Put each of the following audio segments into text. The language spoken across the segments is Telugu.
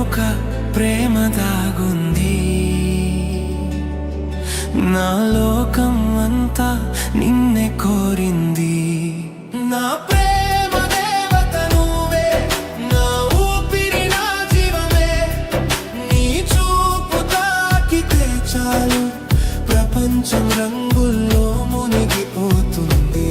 ఒక ప్రేమ దాగుంది. నా లోకం అంతా నిన్నే కోరింది. నా ప్రేమ దేవత నువ్వే, నా ఊపిరి నా జీవమే. నీ చూపు తాకితే చాలు ప్రపంచం రంగుల్లో మునిగిపోతుంది.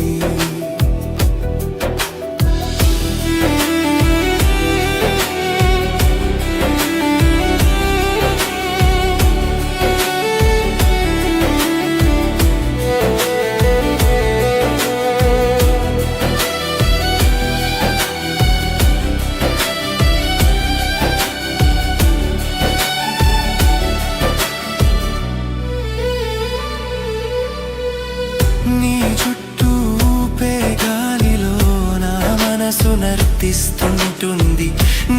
నీ చుట్టూ ఊపే గాలిలో నా మనసు నర్తిస్తుంటుంది.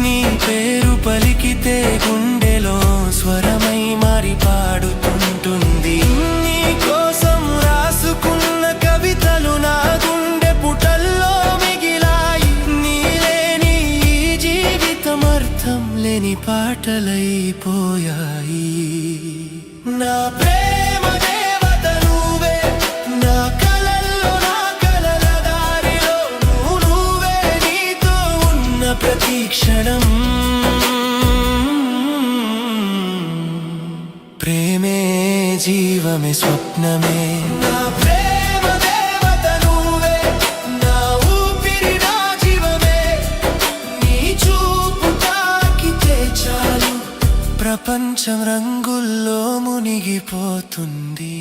నీ పేరు పలికితే గుండెలో స్వరమై మారి పాడుతుంటుంది. నీ కోసం రాసుకున్న కవితలు నా గుండె పుటల్లో మిగిలాయి. నీ లేని ఈ జీవితం అర్థం లేని పాటలైపోయాయి. నా ప్రేమ దేవత నువ్వే, నా కలల్లో నా కలల దారిలో నువ్వే. నీతో ఉన్న ప్రతి క్షణం ప్రేమే, జీవమే, స్వప్నమే. నా ప్రేమ దేవత నువ్వే, నా ఊపిరి నా జీవమే. నీ చూపు తాకితే చాలు ప్రపంచం రంగుల్లో మునిగిపోతుంది.